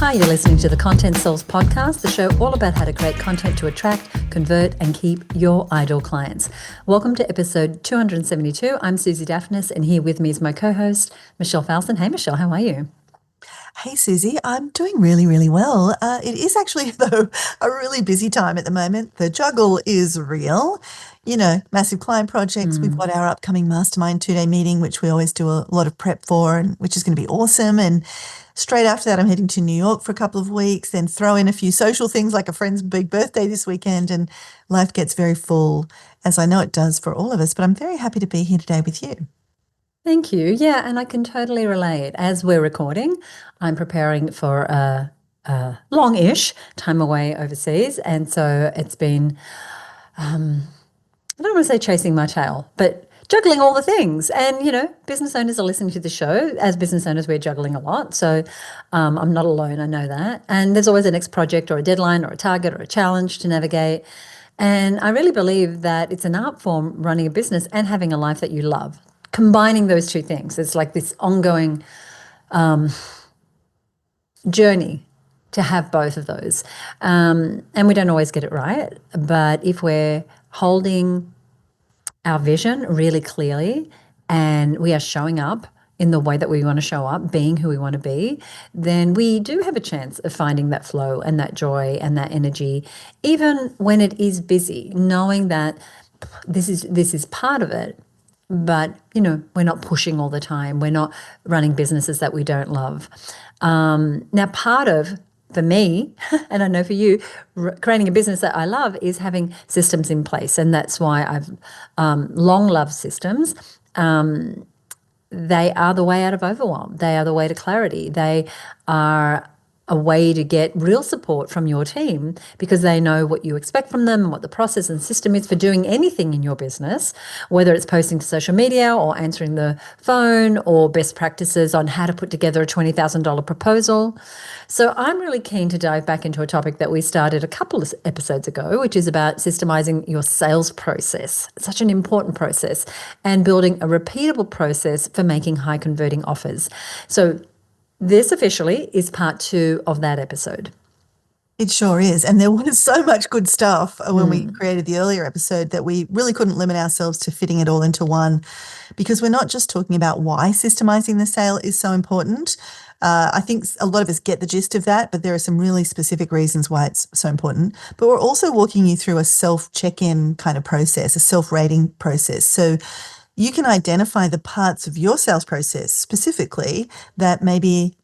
Hi, you're listening to the Content Sells podcast, the show all about how to create content to attract, convert, and keep your ideal clients. Welcome to episode 272. I'm Suzi Dafnis, and here with me is my co-host, Michelle Falzon. Hey, Michelle, how are you? Hey, Suzi, I'm doing really, really well. It is actually, though, a really busy time at the moment. The juggle is real. You know, massive client projects. We've got our upcoming mastermind 2-day meeting, which we always do a lot of prep for, and which is going to be awesome. And straight after that, I'm heading to New York for a couple of weeks, then throw in a few social things like a friend's big birthday this weekend, and life gets very full, as I know it does for all of us. But I'm very happy to be here today with you. Thank you. Yeah, and I can totally relate. As we're recording, I'm preparing for a long-ish time away overseas, and so it's been, I don't want to say chasing my tail, but juggling all the things. And, you know, business owners are listening to the show. As business owners, we're juggling a lot. So I'm not alone. I know that. And there's always a next project or a deadline or a target or a challenge to navigate. And I really believe that it's an art form, running a business and having a life that you love. Combining those two things. It's like this ongoing journey to have both of those. And we don't always get it right. But if we're holding our vision really clearly and we are showing up in the way that we want to show up, being who we want to be, then we do have a chance of finding that flow and that joy and that energy, even when it is busy, knowing that this is part of it. But, you know, we're not pushing all the time. We're not running businesses that we don't love. Now, part of, for me, and I know for you, creating a business that I love is having systems in place. And that's why I've long loved systems. They are the way out of overwhelm. They are the way to clarity. They are a way to get real support from your team because they know what you expect from them and what the process and system is for doing anything in your business, whether it's posting to social media or answering the phone or best practices on how to put together a $20,000 proposal. So I'm really keen to dive back into a topic that we started a couple of episodes ago, which is about systemizing your sales process. It's such an important process, and building a repeatable process for making high converting offers. So this officially is part 2 of that episode. It sure is. And there was so much good stuff when we created the earlier episode that we really couldn't limit ourselves to fitting it all into one, because we're not just talking about why systemizing the sale is so important. I think a lot of us get the gist of that, but there are some really specific reasons why it's so important. But we're also walking you through a self-check-in kind of process, a self-rating process. So you can identify the parts of your sales process specifically that maybe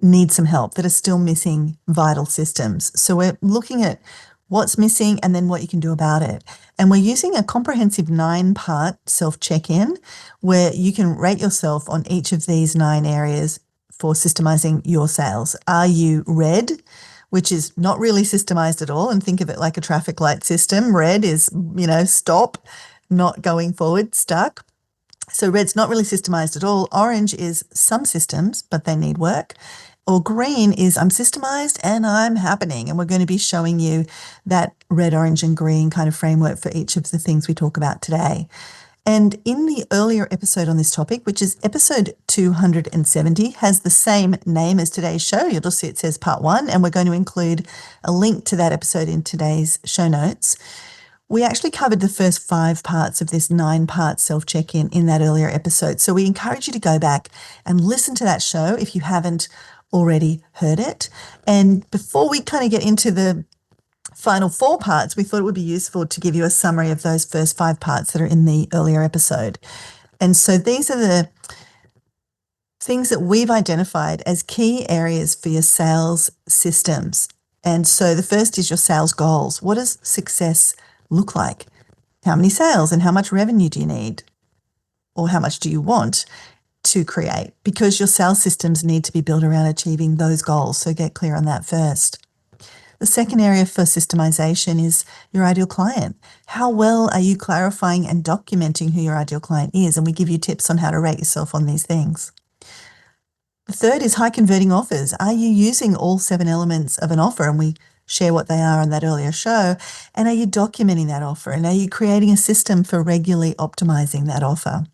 need some help, that are still missing vital systems. So we're looking at what's missing and then what you can do about it. And we're using a comprehensive 9-part self-check-in where you can rate yourself on each of these 9 areas for systemizing your sales. Are you red, which is not really systemized at all, and think of it like a traffic light system? Red is, you know, stop, not going forward, stuck. So red's not really systemized at all. Orange is some systems, but they need work. Or green is I'm systemized and I'm happening. And we're going to be showing you that red, orange, and green kind of framework for each of the things we talk about today. And in the earlier episode on this topic, which is episode 270, has the same name as today's show. You'll just see it says part 1, and we're going to include a link to that episode in today's show notes. We actually covered the first 5 parts of this 9-part self-check-in in that earlier episode. So we encourage you to go back and listen to that show if you haven't already heard it. And before we kind of get into the final 4 parts, we thought it would be useful to give you a summary of those first 5 parts that are in the earlier episode. And so these are the things that we've identified as key areas for your sales systems. And so the first is your sales goals. What does success look like? How many sales and how much revenue do you need? Or how much do you want to create? Because your sales systems need to be built around achieving those goals. So get clear on that first. The second area for systemization is your ideal client. How well are you clarifying and documenting who your ideal client is? And we give you tips on how to rate yourself on these things. The third is high converting offers. Are you using all 7 elements of an offer? And we share what they are on that earlier show. And are you documenting that offer? And are you creating a system for regularly optimizing that offer?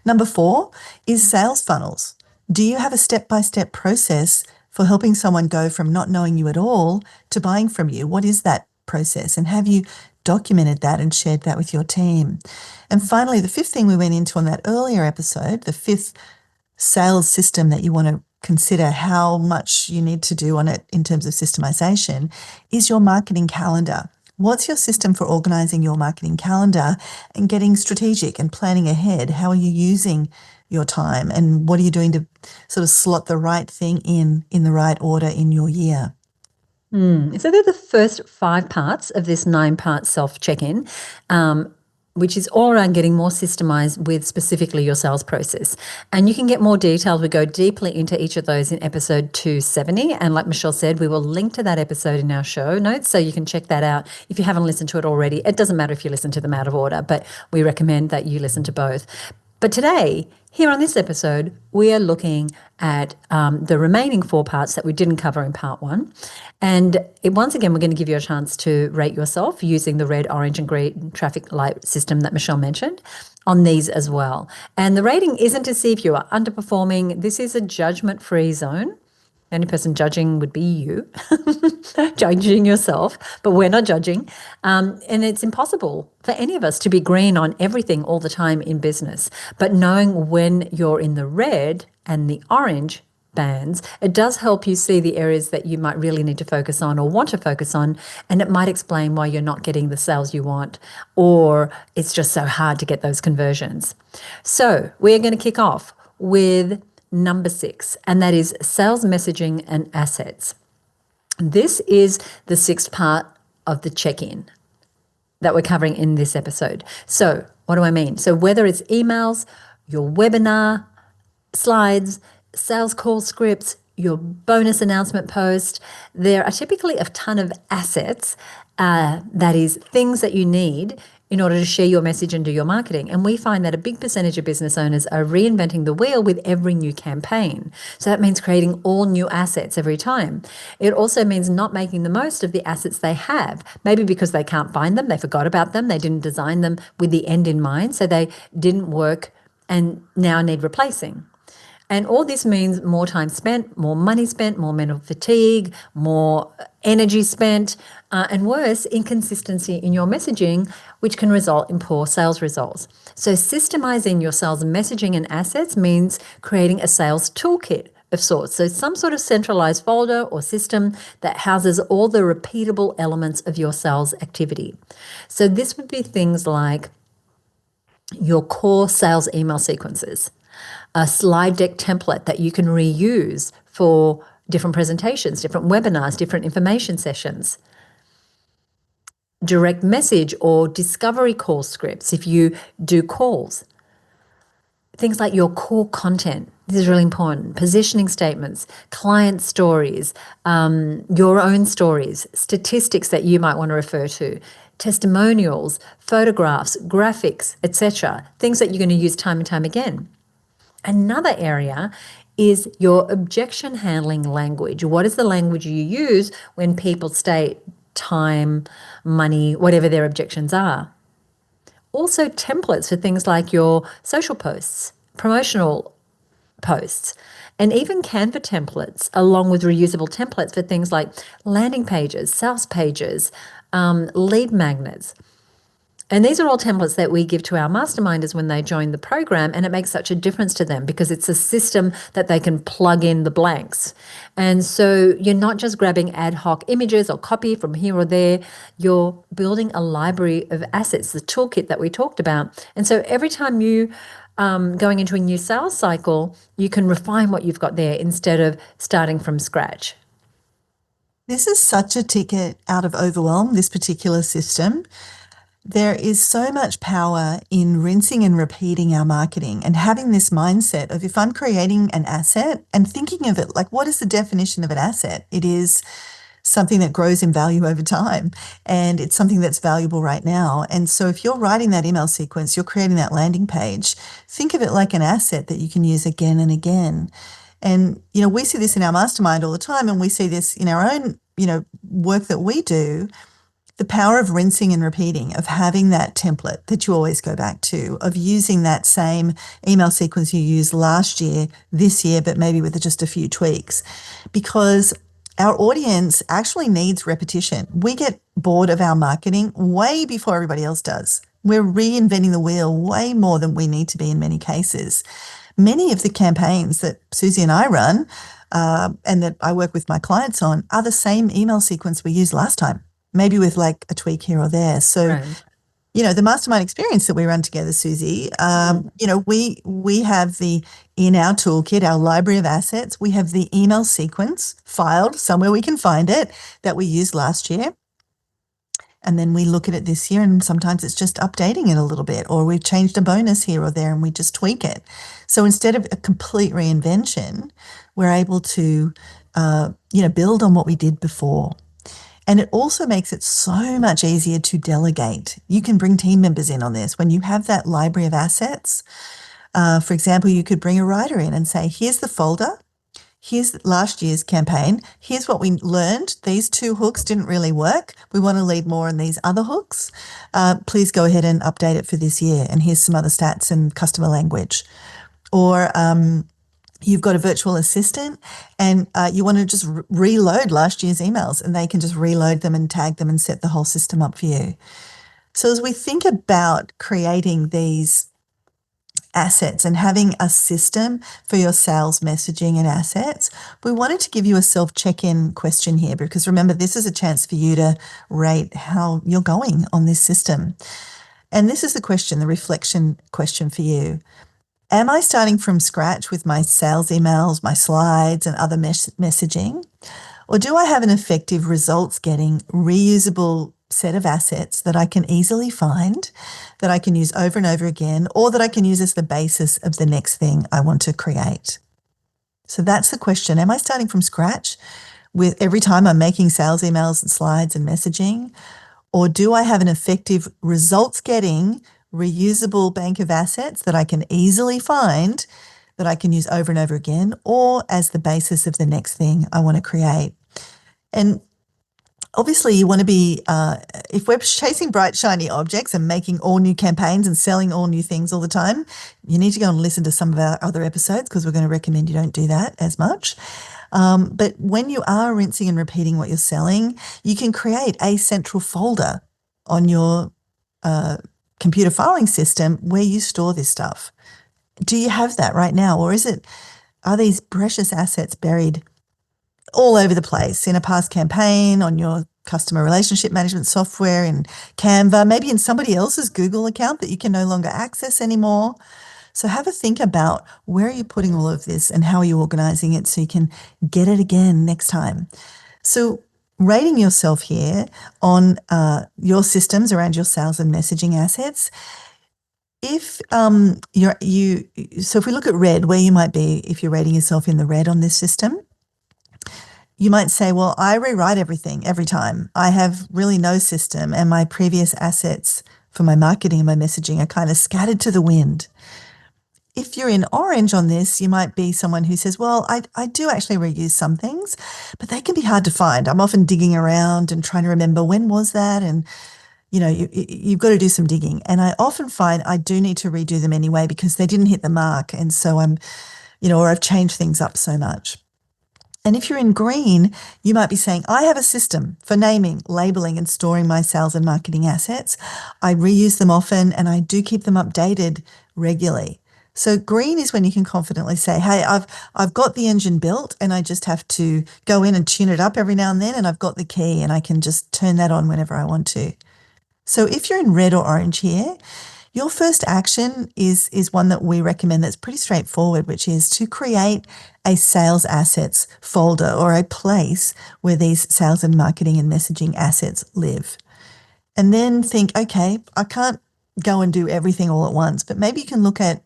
Number 4 is sales funnels. Do you have a step-by-step process for helping someone go from not knowing you at all to buying from you? What is that process? And have you documented that and shared that with your team? And finally, the fifth thing we went into on that earlier episode, the fifth sales system that you want to consider how much you need to do on it in terms of systemization, is your marketing calendar. What's your system for organizing your marketing calendar and getting strategic and planning ahead? How are you using your time, and what are you doing to sort of slot the right thing in the right order in your year? So they're the first 5 parts of this 9-part self-check-in, which is all around getting more systemized with specifically your sales process. And you can get more details. We go deeply into each of those in episode 270. And like Michelle said, we will link to that episode in our show notes, so you can check that out if you haven't listened to it already. It doesn't matter if you listen to them out of order, but we recommend that you listen to both. But today, here on this episode, we are looking at the remaining 4 parts that we didn't cover in part 1. And once again, we're going to give you a chance to rate yourself using the red, orange, and green traffic light system that Michelle mentioned on these as well. And the rating isn't to see if you are underperforming. This is a judgment-free zone. The only person judging would be you, judging yourself, but we're not judging. And it's impossible for any of us to be green on everything all the time in business. But knowing when you're in the red and the orange bands, it does help you see the areas that you might really need to focus on or want to focus on, and it might explain why you're not getting the sales you want, or it's just so hard to get those conversions. So we're going to kick off with number 6, and that is sales messaging and assets. This is the 6th part of the check-in that we're covering in this episode. So what do I mean? So whether it's emails, your webinar, slides, sales call scripts, your bonus announcement post, there are typically a ton of assets, that is things that you need in order to share your message and do your marketing. And we find that a big percentage of business owners are reinventing the wheel with every new campaign. So that means creating all new assets every time. It also means not making the most of the assets they have, maybe because they can't find them, they forgot about them, they didn't design them with the end in mind, so they didn't work and now need replacing. And all this means more time spent, more money spent, more mental fatigue, more energy spent, and worse, inconsistency in your messaging, which can result in poor sales results. So systemizing your sales messaging and assets means creating a sales toolkit of sorts. So some sort of centralized folder or system that houses all the repeatable elements of your sales activity. So this would be things like your core sales email sequences, a slide deck template that you can reuse for different presentations, different webinars, different information sessions, direct message or discovery call scripts if you do calls, things like your core content. This is really important. Positioning statements, client stories, your own stories, statistics that you might want to refer to, testimonials, photographs, graphics, etc., things that you're going to use time and time again. Another area is your objection handling language. What is the language you use when people state time, money, whatever their objections are? Also templates for things like your social posts, promotional posts, and even Canva templates, along with reusable templates for things like landing pages, sales pages, lead magnets. And these are all templates that we give to our masterminders when they join the program, and it makes such a difference to them because it's a system that they can plug in the blanks. And so you're not just grabbing ad hoc images or copy from here or there, you're building a library of assets, the toolkit that we talked about. And so every time you going into a new sales cycle, you can refine what you've got there instead of starting from scratch. This is such a ticket out of overwhelm, this particular system. There is so much power in rinsing and repeating our marketing and having this mindset of, if I'm creating an asset and thinking of it like, what is the definition of an asset? It is something that grows in value over time, and it's something that's valuable right now. And so if you're writing that email sequence, you're creating that landing page, think of it like an asset that you can use again and again. And, we see this in our mastermind all the time, and we see this in our own, work that we do. the power of rinsing and repeating, of having that template that you always go back to, of using that same email sequence you used last year, this year, but maybe with just a few tweaks, because our audience actually needs repetition. We get bored of our marketing way before everybody else does. We're reinventing the wheel way more than we need to be in many cases. Many of the campaigns that Suzi and I run and that I work with my clients on are the same email sequence we used last time, maybe with like a tweak here or there. So, Right. the mastermind experience that we run together, Suzi, we have in our toolkit, our library of assets, we have the email sequence filed somewhere we can find it that we used last year. And then we look at it this year, and sometimes it's just updating it a little bit, or we've changed a bonus here or there and we just tweak it. So instead of a complete reinvention, we're able to, build on what we did before. And it also makes it so much easier to delegate. You can bring team members in on this. When you have that library of assets, for example, you could bring a writer in and say, here's the folder. Here's last year's campaign. Here's what we learned. These 2 hooks didn't really work. We want to lead more on these other hooks. Please go ahead and update it for this year. And here's some other stats and customer language. Or you've got a virtual assistant and you want to just reload last year's emails, and they can just reload them and tag them and set the whole system up for you. So as we think about creating these assets and having a system for your sales messaging and assets, we wanted to give you a self-check-in question here, because remember, this is a chance for you to rate how you're going on this system. And this is the question, the reflection question for you. Am I starting from scratch with my sales emails, my slides, and other messaging? Or do I have an effective results-getting, reusable set of assets that I can easily find, that I can use over and over again, or that I can use as the basis of the next thing I want to create? So that's the question. Am I starting from scratch with every time I'm making sales emails and slides and messaging? Or do I have an effective results-getting, reusable bank of assets that I can easily find, that I can use over and over again, or as the basis of the next thing I want to create? And obviously, you want to be, if we're chasing bright, shiny objects and making all new campaigns and selling all new things all the time, you need to go and listen to some of our other episodes, because we're going to recommend you don't do that as much. But when you are rinsing and repeating what you're selling, you can create a central folder on your computer filing system where you store this stuff. Do you have that right now? Or are these precious assets buried all over the place in a past campaign, on your customer relationship management software, in Canva, maybe in somebody else's Google account that you can no longer access anymore? So have a think about, where are you putting all of this and how are you organizing it so you can get it again next time? So rating yourself here on your systems around your sales and messaging assets. If so if we look at red, where you might be if you're rating yourself in the red on this system, you might say, well, I rewrite everything every time. I have really no system, and my previous assets for my marketing and my messaging are kind of scattered to the wind. If you're in orange on this, you might be someone who says, well, I do actually reuse some things, but they can be hard to find. I'm often digging around and trying to remember, when was that? And you've got to do some digging. And I often find I do need to redo them anyway because they didn't hit the mark. And so or I've changed things up so much. And if you're in green, you might be saying, I have a system for naming, labeling, and storing my sales and marketing assets. I reuse them often, and I do keep them updated regularly. So green is when you can confidently say, hey, I've got the engine built, and I just have to go in and tune it up every now and then, and I've got the key, and I can just turn that on whenever I want to. So if you're in red or orange here, your first action is one that we recommend that's pretty straightforward, which is to create a sales assets folder, or a place where these sales and marketing and messaging assets live. And then think, okay, I can't go and do everything all at once, but maybe you can look at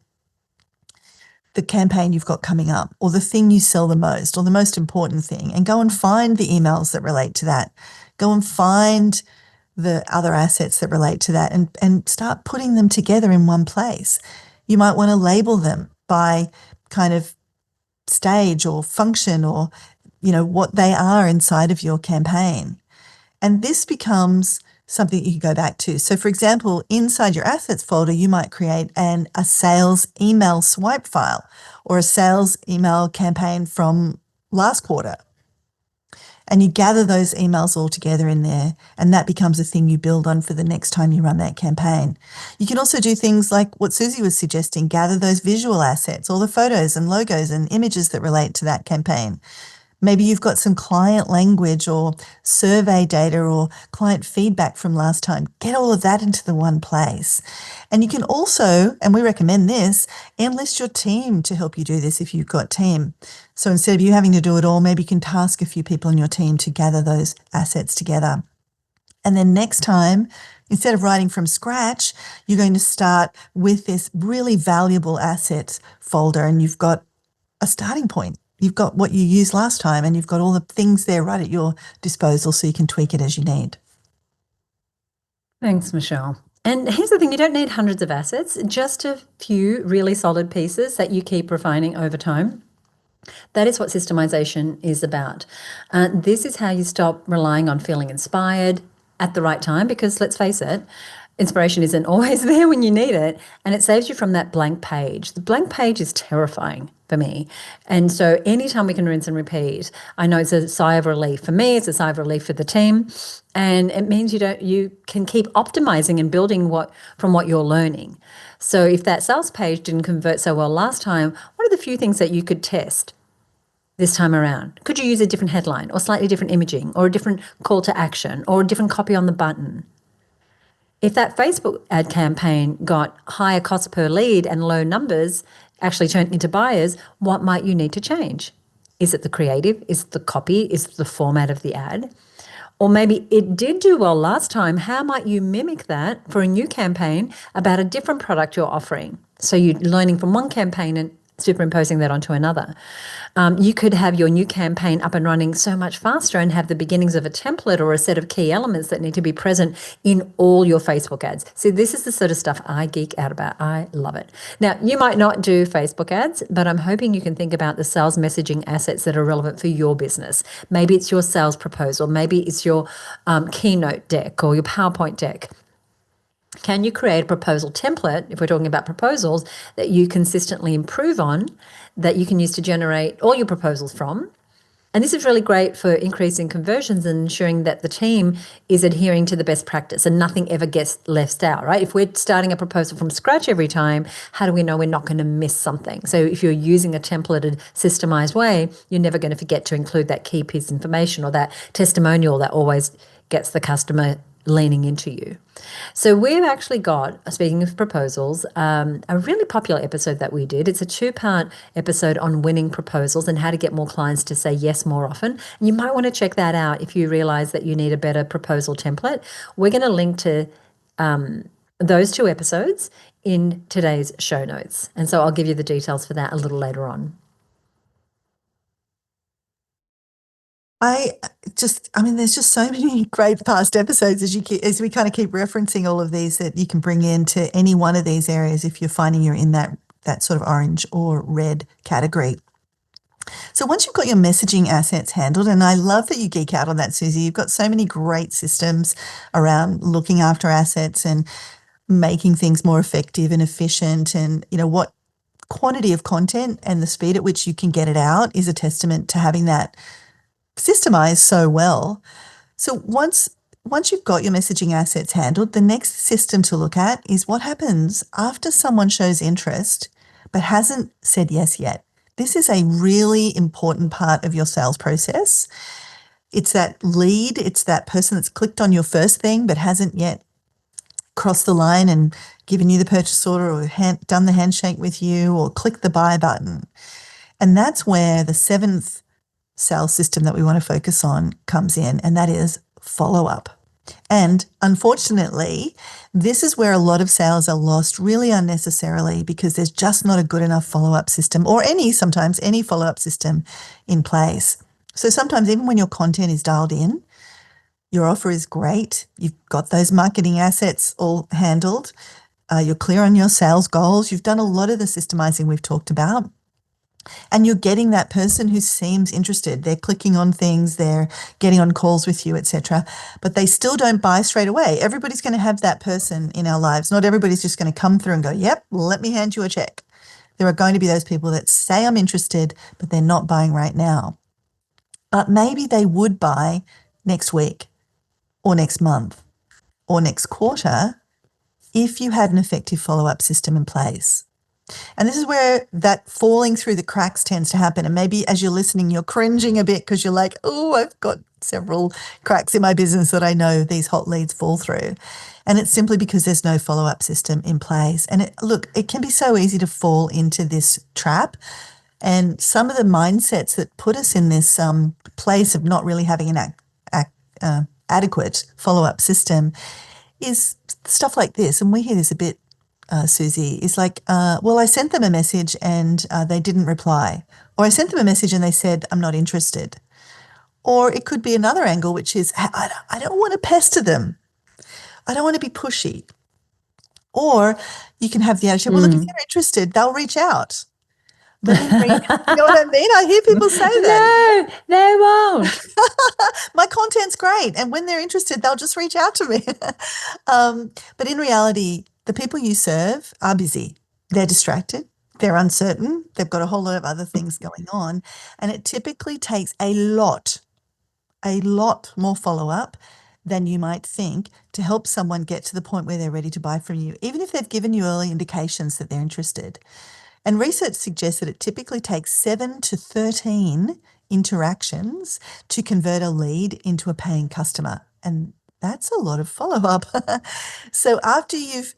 the campaign you've got coming up, or the thing you sell the most, or the most important thing, and go and find the emails that relate to that. Go and find the other assets that relate to that, and start putting them together in one place. You might want to label them by kind of stage or function, or what they are inside of your campaign. And this becomes something you can go back to. So, for example, inside your assets folder, you might create a sales email swipe file or a sales email campaign from last quarter. And you gather those emails all together in there, and that becomes a thing you build on for the next time you run that campaign. You can also do things like what Suzi was suggesting, gather those visual assets, all the photos and logos and images that relate to that campaign. Maybe you've got some client language or survey data or client feedback from last time. Get all of that into the one place. And you can also, and we recommend this, enlist your team to help you do this if you've got team. So instead of you having to do it all, maybe you can task a few people on your team to gather those assets together. And then next time, instead of writing from scratch, you're going to start with this really valuable assets folder, and you've got a starting point. You've got what you used last time, and you've got all the things there right at your disposal so you can tweak it as you need. Thanks, Michelle. And here's the thing, you don't need hundreds of assets, just a few really solid pieces that you keep refining over time. That is what systemization is about. This is how you stop relying on feeling inspired at the right time, because let's face it, inspiration isn't always there when you need it, and it saves you from that blank page. The blank page is terrifying for me. And so anytime we can rinse and repeat, I know it's a sigh of relief. For me, it's a sigh of relief for the team. And it means you can keep optimizing and building from what you're learning. So if that sales page didn't convert so well last time, what are the few things that you could test this time around? Could you use a different headline or slightly different imaging or a different call to action or a different copy on the button? If that Facebook ad campaign got higher cost per lead and low numbers actually turned into buyers, what might you need to change? Is it the creative? Is it the copy? Is it the format of the ad? Or maybe it did do well last time. How might you mimic that for a new campaign about a different product you're offering? So you're learning from one campaign and superimposing that onto another. You could have your new campaign up and running so much faster and have the beginnings of a template or a set of key elements that need to be present in all your Facebook ads. See, this is the sort of stuff I geek out about. I love it. Now, you might not do Facebook ads, but I'm hoping you can think about the sales messaging assets that are relevant for your business. Maybe it's your sales proposal. Maybe it's your keynote deck or your PowerPoint deck. Can you create a proposal template, if we're talking about proposals, that you consistently improve on, that you can use to generate all your proposals from? And this is really great for increasing conversions and ensuring that the team is adhering to the best practice and nothing ever gets left out, right? If we're starting a proposal from scratch every time, how do we know we're not going to miss something? So if you're using a templated, systemized way, you're never going to forget to include that key piece of information or that testimonial that always gets the customer leaning into you. So we've actually got, speaking of proposals, a really popular episode that we did. It's a 2-part episode on winning proposals and how to get more clients to say yes more often. And you might want to check that out if you realize that you need a better proposal template. We're going to link to those 2 episodes in today's show notes. And so I'll give you the details for that a little later on. There's just so many great past episodes as we kind of keep referencing all of these that you can bring into any one of these areas if you're finding you're in that sort of orange or red category. So once you've got your messaging assets handled, and I love that you geek out on that, Suzi, you've got so many great systems around looking after assets and making things more effective and efficient, and what quantity of content and the speed at which you can get it out is a testament to having that systemized so well. So once you've got your messaging assets handled, the next system to look at is what happens after someone shows interest but hasn't said yes yet. This is a really important part of your sales process. It's that lead, it's that person that's clicked on your first thing but hasn't yet crossed the line and given you the purchase order or done the handshake with you or clicked the buy button. And that's where the 7th sales system that we want to focus on comes in, and that is follow-up. And unfortunately, this is where a lot of sales are lost really unnecessarily because there's just not a good enough follow-up system or sometimes any follow-up system in place. So sometimes even when your content is dialed in, your offer is great, you've got those marketing assets all handled, you're clear on your sales goals, you've done a lot of the systemizing we've talked about, and you're getting that person who seems interested. They're clicking on things, they're getting on calls with you, etc., but they still don't buy straight away. Everybody's going to have that person in our lives. Not everybody's just going to come through and go, yep, let me hand you a check. There are going to be those people that say I'm interested, but they're not buying right now. But maybe they would buy next week or next month or next quarter if you had an effective follow-up system in place. And this is where that falling through the cracks tends to happen. And maybe as you're listening, you're cringing a bit because you're like, oh, I've got several cracks in my business that I know these hot leads fall through. And it's simply because there's no follow-up system in place. And it can be so easy to fall into this trap. And some of the mindsets that put us in this place of not really having an adequate follow-up system is stuff like this. And we hear this a bit, Suzi, is like, well, I sent them a message and they didn't reply. Or I sent them a message and they said, I'm not interested. Or it could be another angle, which is, I don't want to pester them. I don't want to be pushy. Or you can have the attitude, well, look, if they're interested, they'll reach out. But you know what I mean? I hear people say that. No, they won't. My content's great. And when they're interested, they'll just reach out to me. But in reality, the people you serve are busy. They're distracted. They're uncertain. They've got a whole lot of other things going on. And it typically takes a lot more follow-up than you might think to help someone get to the point where they're ready to buy from you, even if they've given you early indications that they're interested. And research suggests that it typically takes 7 to 13 interactions to convert a lead into a paying customer. And that's a lot of follow-up. So after you've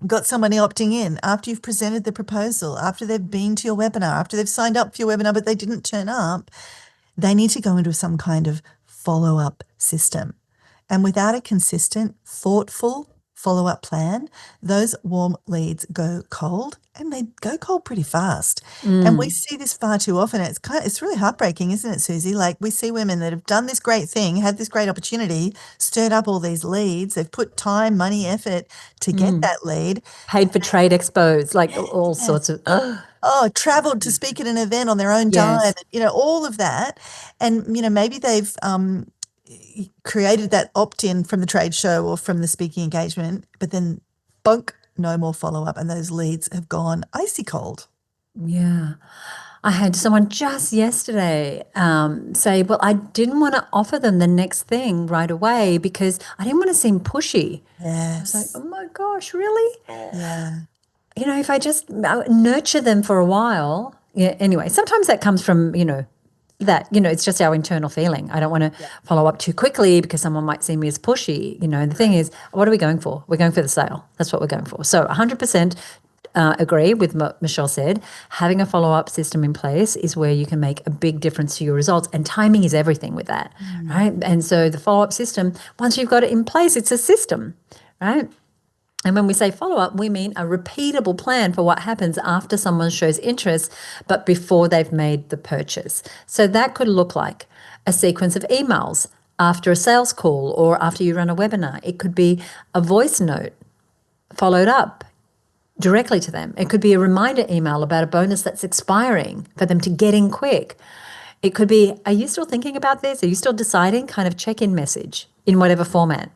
got somebody opting in, after you've presented the proposal, after they've been to your webinar, after they've signed up for your webinar but they didn't turn up, they need to go into some kind of follow-up system. And without a consistent, thoughtful follow-up plan, those warm leads go cold, and they go cold pretty fast. And we see this far too often. It's really heartbreaking, isn't it, Suzi? Like, we see women that have done this great thing, had this great opportunity, stirred up all these leads. They've put time, money, effort to get that lead. Paid for trade expos, like all sorts of. Traveled to speak at an event on their own dime, all of that. And, maybe they've created that opt-in from the trade show or from the speaking engagement, but then bunk, no more follow-up, and those leads have gone icy cold. Yeah. I had someone just yesterday say, well, I didn't want to offer them the next thing right away because I didn't want to seem pushy. Yes. I was like, oh my gosh, really? Yeah. If I just nurture them for a while. Yeah. Anyway, sometimes that comes from, it's just our internal feeling. I don't want to follow up too quickly because someone might see me as pushy. The thing is, what are we going for? We're going for the sale. That's what we're going for. So 100% agree with what Michelle said. Having a follow-up system in place is where you can make a big difference to your results, and timing is everything with that, right? And so the follow-up system, once you've got it in place, it's a system, right? And when we say follow-up, we mean a repeatable plan for what happens after someone shows interest, but before they've made the purchase. So that could look like a sequence of emails after a sales call or after you run a webinar. It could be a voice note followed up directly to them. It could be a reminder email about a bonus that's expiring for them to get in quick. It could be, are you still thinking about this? Are you still deciding? Kind of check-in message in whatever format.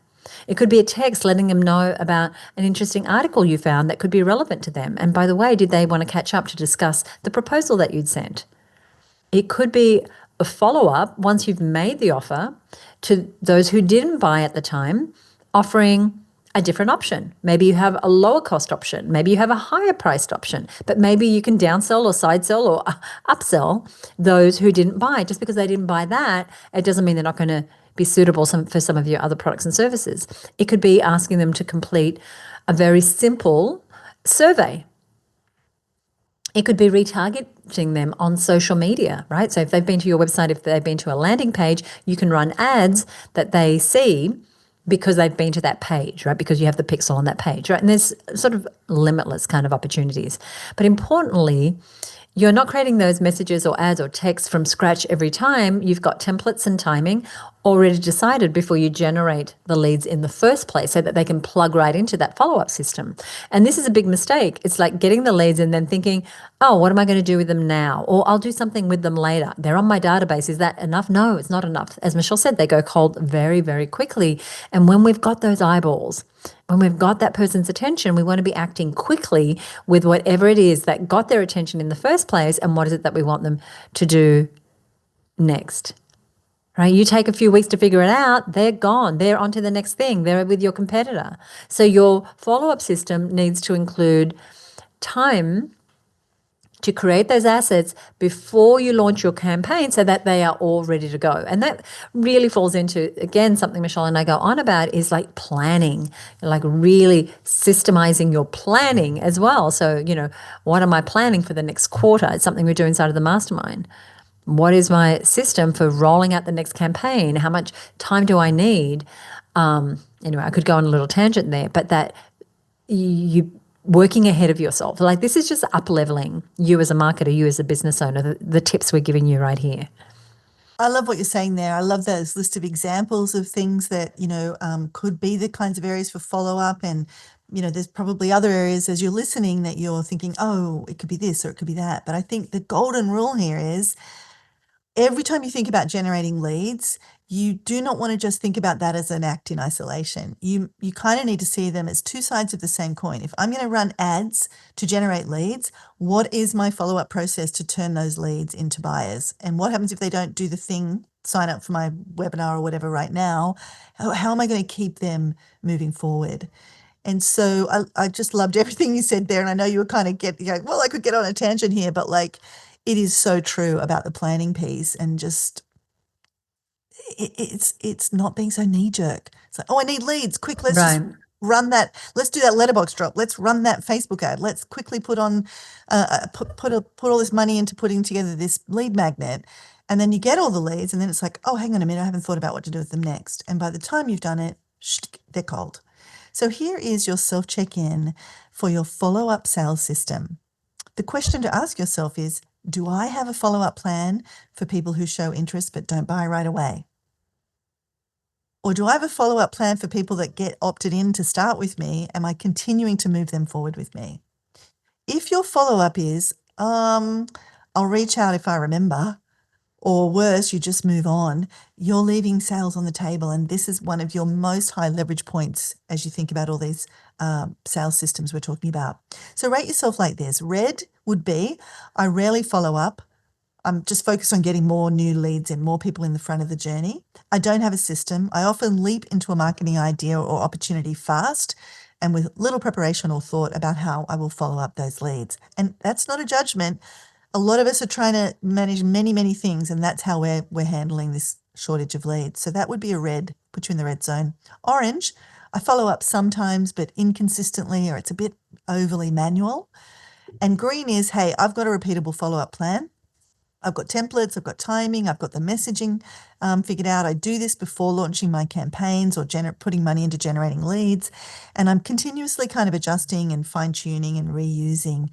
It could be a text letting them know about an interesting article you found that could be relevant to them. And by the way, did they want to catch up to discuss the proposal that you'd sent? It could be a follow-up once you've made the offer to those who didn't buy at the time, offering a different option. Maybe you have a lower cost option. Maybe you have a higher priced option, but maybe you can downsell or side sell or upsell those who didn't buy. Just because they didn't buy that, it doesn't mean they're not going to be suitable for some of your other products and services. It could be asking them to complete a very simple survey. It could be retargeting them on social media, right? So if they've been to your website, if they've been to a landing page, you can run ads that they see because they've been to that page, right? Because you have the pixel on that page, right? And there's sort of limitless kind of opportunities. But importantly, you're not creating those messages or ads or texts from scratch every time. You've got templates and timing already decided before you generate the leads in the first place so that they can plug right into that follow-up system. And this is a big mistake. It's like getting the leads and then thinking, oh, what am I going to do with them now? Or I'll do something with them later. They're on my database. Is that enough? No, it's not enough. As Michelle said, they go cold very, very quickly. And when we've got those eyeballs, when we've got that person's attention, we want to be acting quickly with whatever it is that got their attention in the first place and what is it that we want them to do next. Right? You take a few weeks to figure it out, they're gone. They're on to the next thing. They're with your competitor. So your follow-up system needs to include time to create those assets before you launch your campaign so that they are all ready to go. And that really falls into, again, something Michelle and I go on about is like planning, like really systemizing your planning as well. So, what am I planning for the next quarter? It's something we do inside of the mastermind. What is my system for rolling out the next campaign? How much time do I need? Anyway, I could go on a little tangent there, but that you working ahead of yourself. Like this is just up-leveling you as a marketer, you as a business owner, the tips we're giving you right here. I love what you're saying there. I love those list of examples of things that, could be the kinds of areas for follow-up. And, there's probably other areas as you're listening that you're thinking, oh, it could be this or it could be that. But I think the golden rule here is every time you think about generating leads, you do not want to just think about that as an act in isolation. You kind of need to see them as two sides of the same coin. If I'm going to run ads to generate leads, what is my follow-up process to turn those leads into buyers? And what happens if they don't do the thing, sign up for my webinar or whatever right now? How am I going to keep them moving forward? And so I just loved everything you said there. And I know you were kind of going, well, I could get on a tangent here, but like it is so true about the planning piece and just it's not being so knee-jerk. It's like, oh, I need leads. Quick, let's just run that. Let's do that letterbox drop. Let's run that Facebook ad. Let's quickly put on put all this money into putting together this lead magnet. And then you get all the leads and then it's like, oh, hang on a minute, I haven't thought about what to do with them next. And by the time you've done it, they're cold. So here is your self-check-in for your follow-up sales system. The question to ask yourself is, do I have a follow-up plan for people who show interest but don't buy right away? Or do I have a follow-up plan for people that get opted in to start with me? Am I continuing to move them forward with me? If your follow-up is, I'll reach out if I remember, or worse, you just move on, you're leaving sales on the table. And this is one of your most high leverage points as you think about all these sales systems we're talking about. So rate yourself like this. Red would be, I rarely follow up. I'm just focused on getting more new leads and more people in the front of the journey. I don't have a system. I often leap into a marketing idea or opportunity fast and with little preparation or thought about how I will follow up those leads. And that's not a judgment. A lot of us are trying to manage many, many things, and that's how we're handling this shortage of leads. So that would be a red, put you in the red zone. Orange, I follow up sometimes, but inconsistently, or it's a bit overly manual. And green is, hey, I've got a repeatable follow-up plan. I've got templates, I've got timing, I've got the messaging figured out. I do this before launching my campaigns or putting money into generating leads. And I'm continuously kind of adjusting and fine-tuning and reusing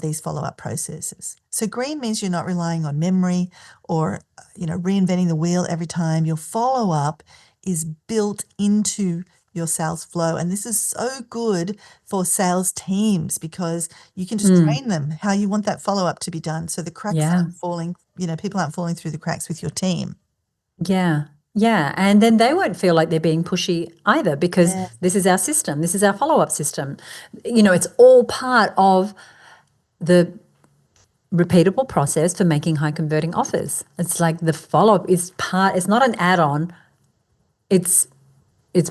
these follow-up processes. So green means you're not relying on memory or reinventing the wheel every time. Your follow-up is built into your sales flow. And this is so good for sales teams because you can just train them how you want that follow-up to be done. So the cracks aren't falling, people aren't falling through the cracks with your team. Yeah. Yeah. And then they won't feel like they're being pushy either because this is our system. This is our follow-up system. It's all part of the repeatable process for making high converting offers. It's like the follow-up is it's not an add-on. It's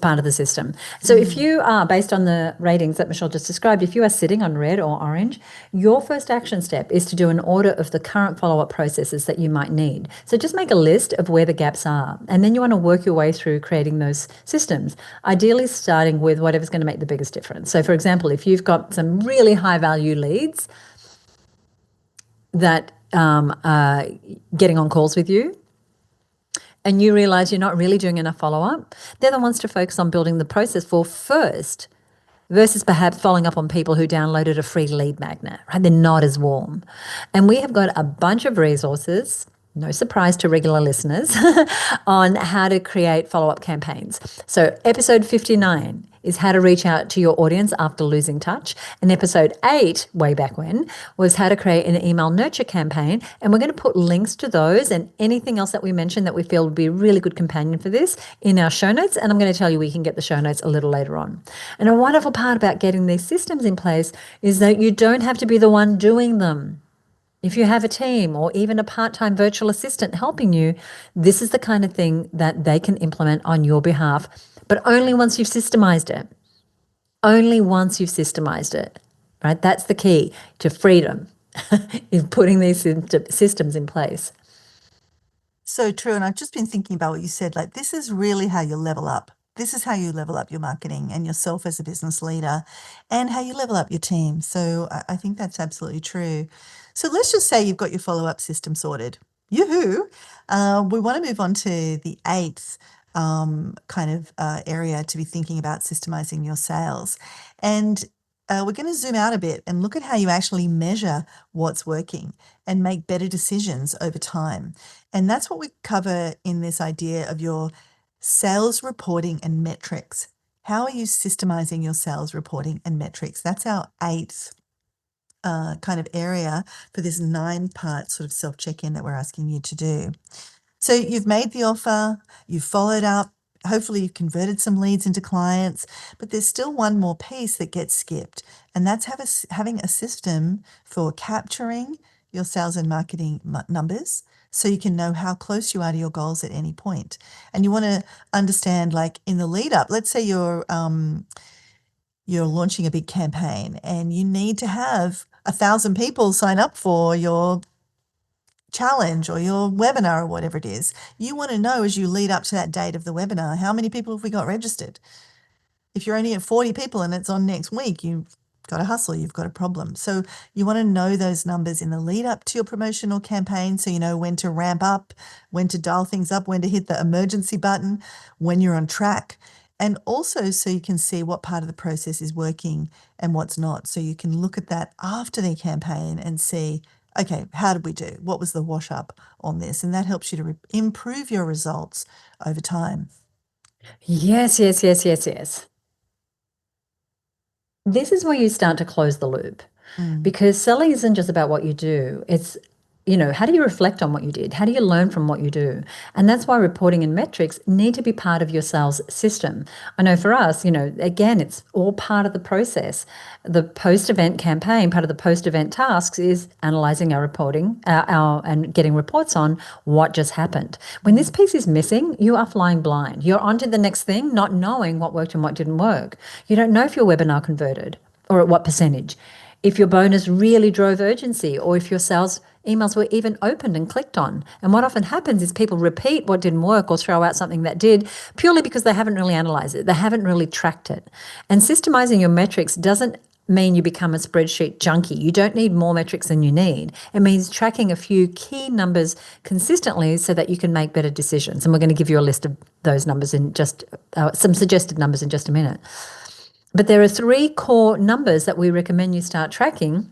part of the system. So if you are, based on the ratings that Michelle just described, if you are sitting on red or orange, your first action step is to do an order of the current follow-up processes that you might need. So just make a list of where the gaps are. And then you want to work your way through creating those systems, ideally starting with whatever's going to make the biggest difference. So for example, if you've got some really high value leads that are getting on calls with you, and you realize you're not really doing enough follow-up, they're the ones to focus on building the process for first versus perhaps following up on people who downloaded a free lead magnet, right? They're not as warm. And we have got a bunch of resources, no surprise to regular listeners, on how to create follow-up campaigns. So episode 59 is how to reach out to your audience after losing touch. And episode 8, way back when, was how to create an email nurture campaign. And we're going to put links to those and anything else that we mentioned that we feel would be a really good companion for this in our show notes. And I'm going to tell you we can get the show notes a little later on. And a wonderful part about getting these systems in place is that you don't have to be the one doing them. If you have a team or even a part-time virtual assistant helping you, this is the kind of thing that they can implement on your behalf, but only once you've systemized it. Only once you've systemized it, right? That's the key to freedom, is putting these systems in place. So true. And I've just been thinking about what you said, like this is really how you level up. This is how you level up your marketing and yourself as a business leader and how you level up your team. So I think that's absolutely true. So let's just say you've got your follow-up system sorted. Yoo-hoo. We want to move on to the 8th area to be thinking about systemizing your sales. And we're going to zoom out a bit and look at how you actually measure what's working and make better decisions over time. And that's what we cover in this idea of your sales reporting and metrics. How are you systemizing your sales reporting and metrics? That's our 8th area for this 9-part sort of self-check-in that we're asking you to do. So you've made the offer, you've followed up, hopefully you've converted some leads into clients, but there's still one more piece that gets skipped, and that's having a system for capturing your sales and marketing numbers so you can know how close you are to your goals at any point. And you want to understand, like in the lead up, let's say you're launching a big campaign and you need to have 1,000 people sign up for your challenge or your webinar or whatever it is. You want to know as you lead up to that date of the webinar, how many people have we got registered? If you're only at 40 people and it's on next week, you've got to hustle, you've got a problem. So you want to know those numbers in the lead up to your promotional campaign so you know when to ramp up, when to dial things up, when to hit the emergency button, when you're on track. And also so you can see what part of the process is working and what's not. So you can look at that after the campaign and see, okay, how did we do? What was the wash up on this? And that helps you to improve your results over time. Yes. This is where you start to close the loop, because selling isn't just about what you do. It's, how do you reflect on what you did? How do you learn from what you do? And that's why reporting and metrics need to be part of your sales system. I know for us, again, it's all part of the process. The post-event campaign, part of the post-event tasks is analyzing our reporting and getting reports on what just happened. When this piece is missing, you are flying blind. You're on to the next thing, not knowing what worked and what didn't work. You don't know if your webinar converted or at what percentage, if your bonus really drove urgency, or if your sales emails were even opened and clicked on. And what often happens is people repeat what didn't work or throw out something that did purely because they haven't really analyzed it. They haven't really tracked it. And systemizing your metrics doesn't mean you become a spreadsheet junkie. You don't need more metrics than you need. It means tracking a few key numbers consistently so that you can make better decisions. And we're going to give you a list of those numbers in just some suggested numbers in just a minute. But there are 3 core numbers that we recommend you start tracking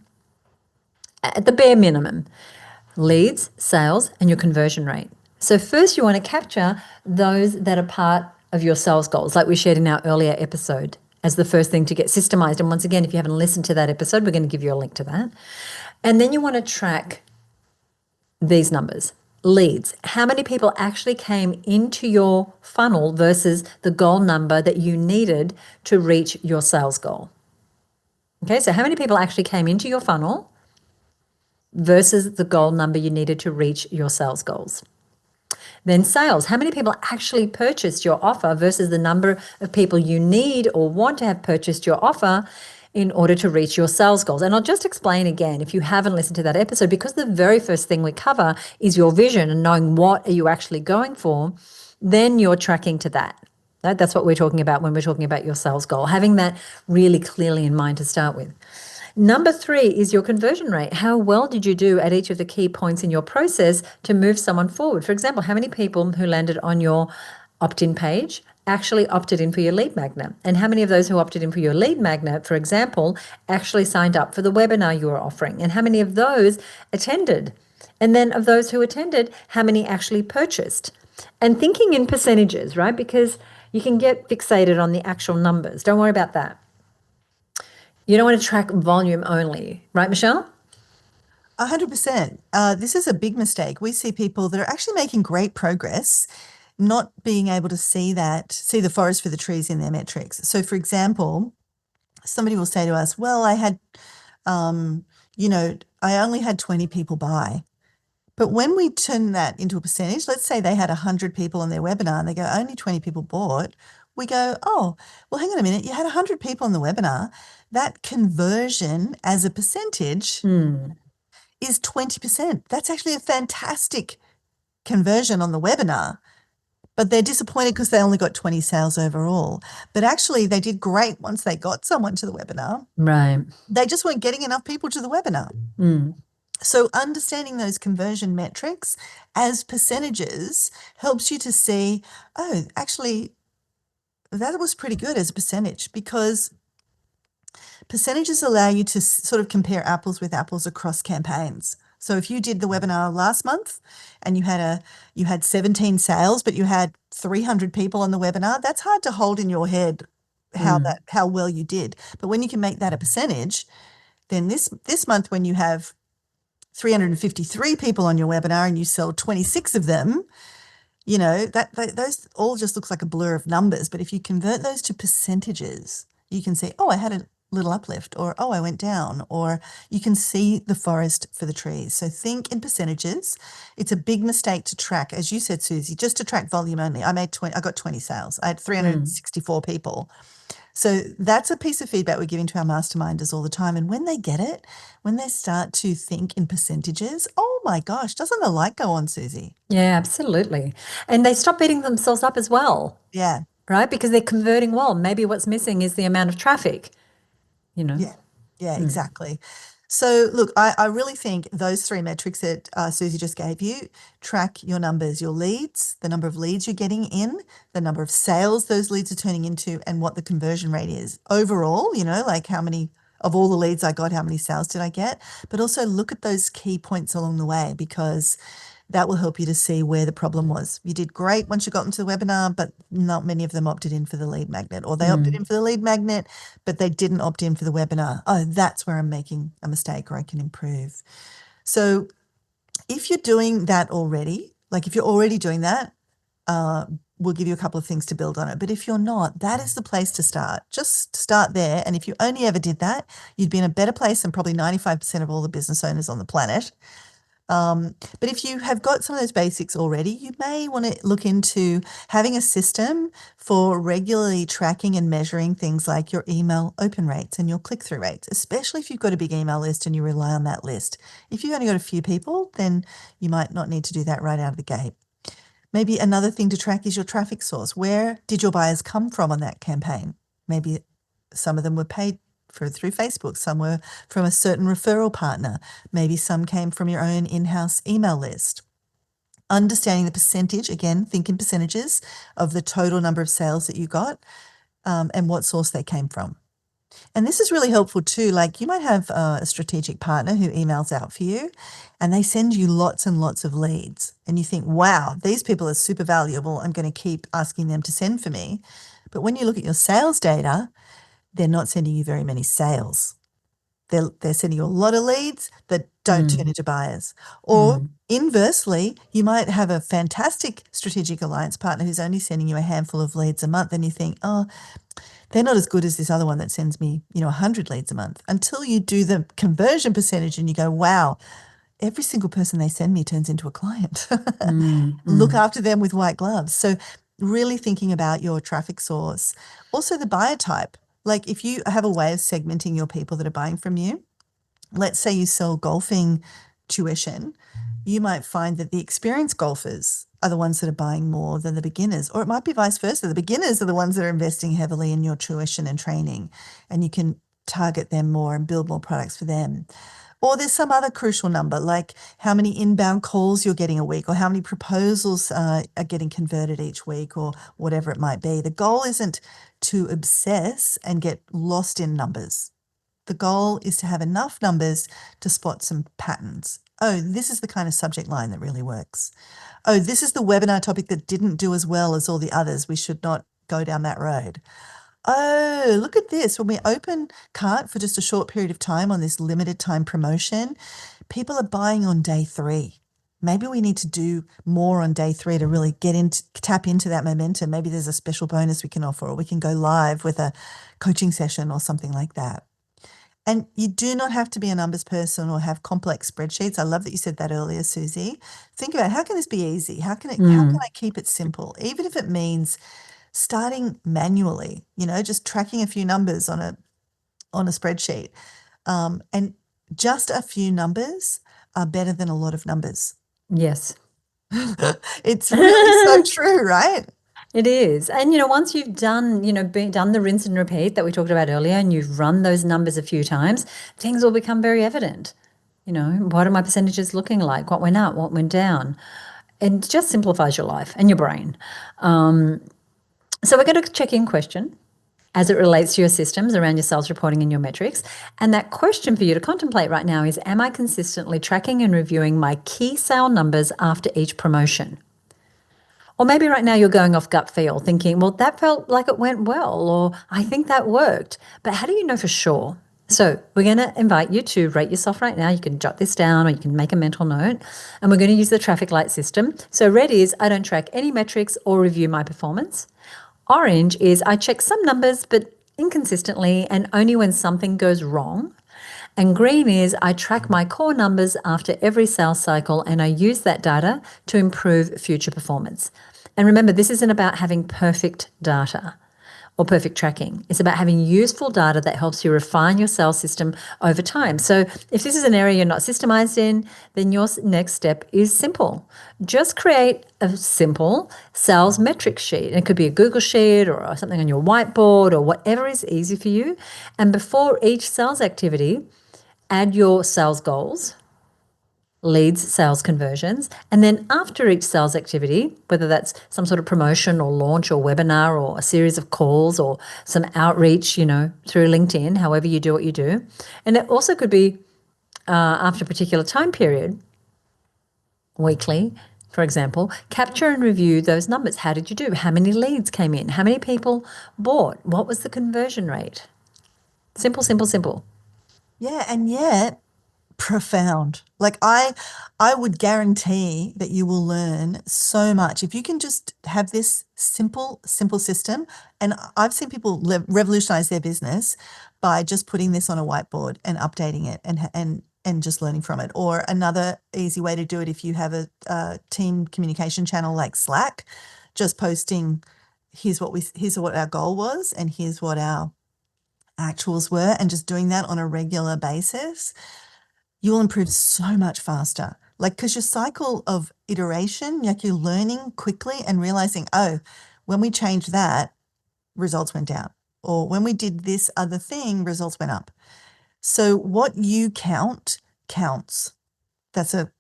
at the bare minimum: leads, sales, and your conversion rate. So first you want to capture those that are part of your sales goals, like we shared in our earlier episode, as the first thing to get systemized. And once again, if you haven't listened to that episode, we're going to give you a link to that. And then you want to track these numbers. Leads, how many people actually came into your funnel versus the goal number that you needed to reach your sales goal. Okay, so how many people actually came into your funnel versus the goal number you needed to reach your sales goals. Then sales, how many people actually purchased your offer versus the number of people you need or want to have purchased your offer in order to reach your sales goals. And I'll just explain again, if you haven't listened to that episode, because the very first thing we cover is your vision and knowing what are you actually going for, then you're tracking to that. Right? That's what we're talking about when we're talking about your sales goal, having that really clearly in mind to start with. Number 3 is your conversion rate. How well did you do at each of the key points in your process to move someone forward? For example, how many people who landed on your opt-in page actually opted in for your lead magnet? And how many of those who opted in for your lead magnet, for example, actually signed up for the webinar you were offering? And how many of those attended? And then of those who attended, how many actually purchased? And thinking in percentages, right? Because you can get fixated on the actual numbers. Don't worry about that. You don't want to track volume only, right, Michelle? 100%. This is a big mistake. We see people that are actually making great progress, not being able to see the forest for the trees in their metrics. So, for example, somebody will say to us, well, I had, I only had 20 people buy. But when we turn that into a percentage, let's say they had 100 people on their webinar and they go, only 20 people bought. We go, oh, well, hang on a minute. You had 100 people on the webinar. That conversion as a percentage is 20%. That's actually a fantastic conversion on the webinar. But they're disappointed because they only got 20 sales overall. But actually, they did great once they got someone to the webinar. Right. They just weren't getting enough people to the webinar. So understanding those conversion metrics as percentages helps you to see, oh, actually, that was pretty good as a percentage, because percentages allow you to sort of compare apples with apples across campaigns. So if you did the webinar last month and you had 17 sales, but you had 300 people on the webinar, that's hard to hold in your head how well you did. But when you can make that a percentage, then this month when you have 353 people on your webinar and you sell 26 of them, those all just looks like a blur of numbers. But if you convert those to percentages, you can say, oh, I had a little uplift, or, oh, I went down, or you can see the forest for the trees. So think in percentages. It's a big mistake to track, as you said, Suzi, just to track volume only. I got 20 sales. I had 364 people. So that's a piece of feedback we're giving to our masterminders all the time. And when they get it, when they start to think in percentages, oh my gosh, doesn't the light go on, Suzi? Yeah, absolutely. And they stop beating themselves up as well. Yeah. Right? Because they're converting well. Maybe what's missing is the amount of traffic, Yeah, exactly. So look, I really think those three metrics that Suzi just gave you, track your numbers, your leads, the number of leads you're getting in, the number of sales those leads are turning into, and what the conversion rate is. Overall, like how many of all the leads I got, how many sales did I get? But also look at those key points along the way, because that will help you to see where the problem was. You did great once you got into the webinar, but not many of them opted in for the lead magnet, or they opted in for the lead magnet, but they didn't opt in for the webinar. Oh, that's where I'm making a mistake, or I can improve. So if you're doing that already, like if you're already doing that, we'll give you a couple of things to build on it. But if you're not, that is the place to start. Just start there. And if you only ever did that, you'd be in a better place than probably 95% of all the business owners on the planet. But if you have got some of those basics already, you may want to look into having a system for regularly tracking and measuring things like your email open rates and your click-through rates, especially if you've got a big email list and you rely on that list. If you've only got a few people, then you might not need to do that right out of the gate. Maybe another thing to track is your traffic source. Where did your buyers come from on that campaign? Maybe some of them were paid through Facebook. Some were from a certain referral partner. Maybe some came from your own in-house email list. Understanding the percentage, again, think in percentages of the total number of sales that you got, and what source they came from. And this is really helpful too. Like you might have a strategic partner who emails out for you and they send you lots and lots of leads. And you think, wow, these people are super valuable. I'm going to keep asking them to send for me. But when you look at your sales data, they're not sending you very many sales. They're sending you a lot of leads that don't turn into buyers. Or inversely, you might have a fantastic strategic alliance partner who's only sending you a handful of leads a month, and you think, oh, they're not as good as this other one that sends me, 100 leads a month, until you do the conversion percentage and you go, wow, every single person they send me turns into a client. Look after them with white gloves. So really thinking about your traffic source. Also the buyer type. Like if you have a way of segmenting your people that are buying from you, let's say you sell golfing tuition, you might find that the experienced golfers are the ones that are buying more than the beginners, or it might be vice versa. The beginners are the ones that are investing heavily in your tuition and training, and you can target them more and build more products for them. Or there's some other crucial number, like how many inbound calls you're getting a week, or how many proposals are getting converted each week, or whatever it might be. The goal isn't to obsess and get lost in numbers. The goal is to have enough numbers to spot some patterns. Oh, this is the kind of subject line that really works. Oh, this is the webinar topic that didn't do as well as all the others. We should not go down that road. Oh, look at this. When we open cart for just a short period of time on this limited time promotion, people are buying on day 3. Maybe we need to do more on day 3 to really tap into that momentum. Maybe there's a special bonus we can offer, or we can go live with a coaching session or something like that. And you do not have to be a numbers person or have complex spreadsheets. I love that you said that earlier, Suzi. Think about, how can this be easy? How can I keep it simple? Even if it means starting manually, just tracking a few numbers on a spreadsheet. And just a few numbers are better than a lot of numbers. Yes. It's really so true, right? It is. And, once you've done, done the rinse and repeat that we talked about earlier, and you've run those numbers a few times, things will become very evident. What are my percentages looking like? What went up? What went down? It just simplifies your life and your brain. So we're going to check-in question as it relates to your systems around your sales reporting and your metrics. And that question for you to contemplate right now is, am I consistently tracking and reviewing my key sale numbers after each promotion? Or maybe right now you're going off gut feel, thinking, well, that felt like it went well, or I think that worked. But how do you know for sure? So we're going to invite you to rate yourself right now. You can jot this down, or you can make a mental note. And we're going to use the traffic light system. So red is, I don't track any metrics or review my performance. Orange is, I check some numbers, but inconsistently and only when something goes wrong. And green is, I track my core numbers after every sales cycle, and I use that data to improve future performance. And remember, this isn't about having perfect data or perfect tracking. It's about having useful data that helps you refine your sales system over time. So if this is an area you're not systemized in, then your next step is simple. Just create a simple sales metric sheet. It could be a Google sheet or something on your whiteboard or whatever is easy for you. And before each sales activity, add your sales goals, leads, sales conversions, and then after each sales activity, whether that's some sort of promotion or launch or webinar or a series of calls or some outreach, through LinkedIn, however you do what you do. And it also could be after a particular time period, weekly, for example, capture and review those numbers. How did you do? How many leads came in? How many people bought? What was the conversion rate? Simple, simple, simple. Yeah, and yet profound. Like I would guarantee that you will learn so much if you can just have this simple system. And I've seen people revolutionize their business by just putting this on a whiteboard and updating it and just learning from it. Or another easy way to do it, if you have a team communication channel like Slack, just posting, here's what our goal was and here's what our actuals were, and just doing that on a regular basis, you will improve so much faster. Like, because your cycle of iteration, like you're learning quickly and realizing, oh, when we changed that, results went down. Or when we did this other thing, results went up. So what you count counts. That's a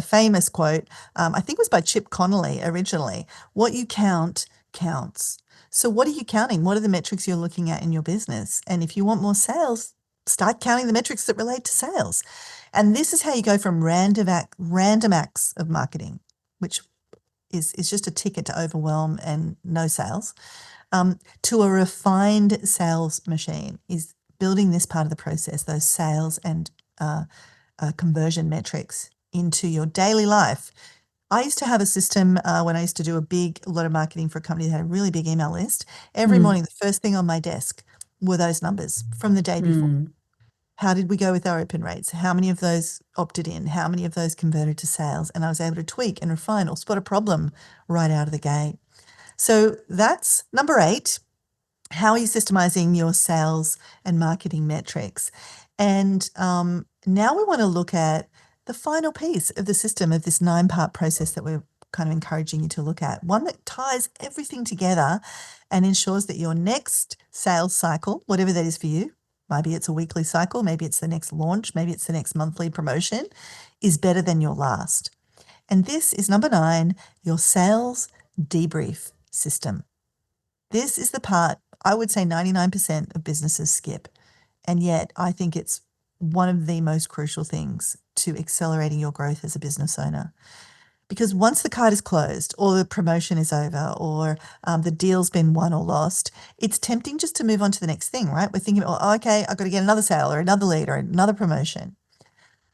famous quote. I think it was by Chip Connolly originally. What you count counts. So what are you counting? What are the metrics you're looking at in your business? And if you want more sales, start counting the metrics that relate to sales. And this is how you go from random acts of marketing, which is just a ticket to overwhelm and no sales, to a refined sales machine, is building this part of the process, those sales and conversion metrics into your daily life. I used to have a system when I used to do a lot of marketing for a company that had a really big email list. Every morning, the first thing on my desk were those numbers from the day before. How did we go with our open rates? How many of those opted in? How many of those converted to sales? And I was able to tweak and refine or spot a problem right out of the gate. So that's number 8. How are you systemizing your sales and marketing metrics? And now we want to look at the final piece of the system of this 9-part process that we're kind of encouraging you to look at, one that ties everything together and ensures that your next sales cycle, whatever that is for you, maybe it's a weekly cycle, maybe it's the next launch, maybe it's the next monthly promotion, is better than your last. And this is number 9, your sales debrief system. This is the part I would say 99% of businesses skip. And yet I think it's one of the most crucial things to accelerating your growth as a business owner. Because once the card is closed or the promotion is over or the deal's been won or lost, it's tempting just to move on to the next thing, right? We're thinking, oh, okay, I've got to get another sale or another lead or another promotion.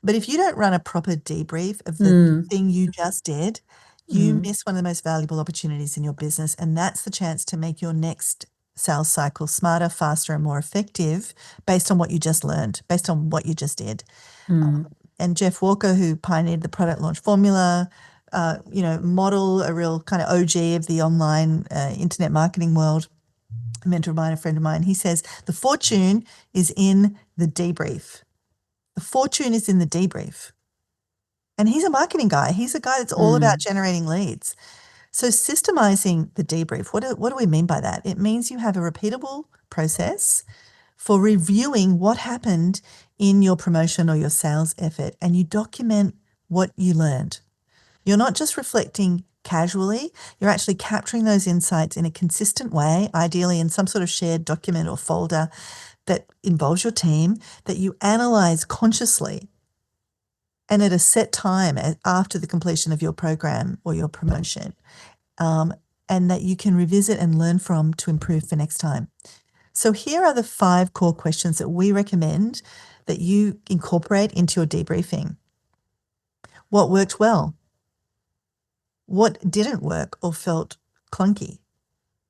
But if you don't run a proper debrief of the thing you just did, you miss one of the most valuable opportunities in your business. And that's the chance to make your next sales cycle smarter, faster, and more effective based on what you just learned, based on what you just did. And Jeff Walker, who pioneered the product launch formula, model, a real kind of OG of the online internet marketing world, a mentor of mine, a friend of mine, he says, the fortune is in the debrief. The fortune is in the debrief. And he's a marketing guy. He's a guy that's all about generating leads. So systemizing the debrief, what do we mean by that? It means you have a repeatable process for reviewing what happened in your promotion or your sales effort, and you document what you learned. You're not just reflecting casually, you're actually capturing those insights in a consistent way, ideally in some sort of shared document or folder that involves your team, that you analyze consciously and at a set time after the completion of your program or your promotion, and that you can revisit and learn from to improve for next time. So here are the 5 core questions that we recommend that you incorporate into your debriefing. What worked well? What didn't work or felt clunky?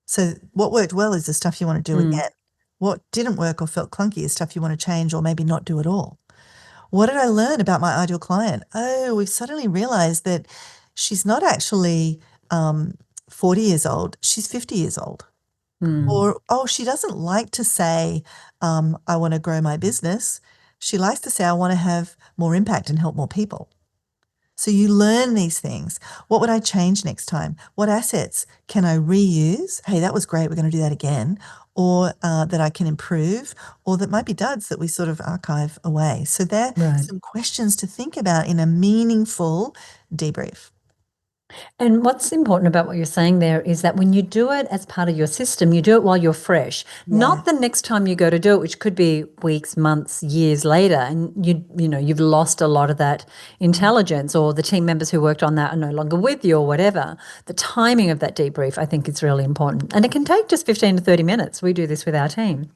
So what worked well is the stuff you want to do again. What didn't work or felt clunky is stuff you want to change or maybe not do at all. What did I learn about my ideal client? Oh, we've suddenly realized that she's not actually 40 years old. She's 50 years old. Or, oh, she doesn't like to say, I want to grow my business. She likes to say, I want to have more impact and help more people. So you learn these things. What would I change next time? What assets can I reuse? Hey, that was great. We're going to do that again. Or that I can improve, or that might be duds that we sort of archive away. So there are some questions to think about in a meaningful debrief. And what's important about what you're saying there is that when you do it as part of your system, you do it while you're fresh, not the next time you go to do it, which could be weeks, months, years later, and you've lost a lot of that intelligence, or the team members who worked on that are no longer with you or whatever. The timing of that debrief, I think, is really important. And it can take just 15 to 30 minutes. We do this with our team.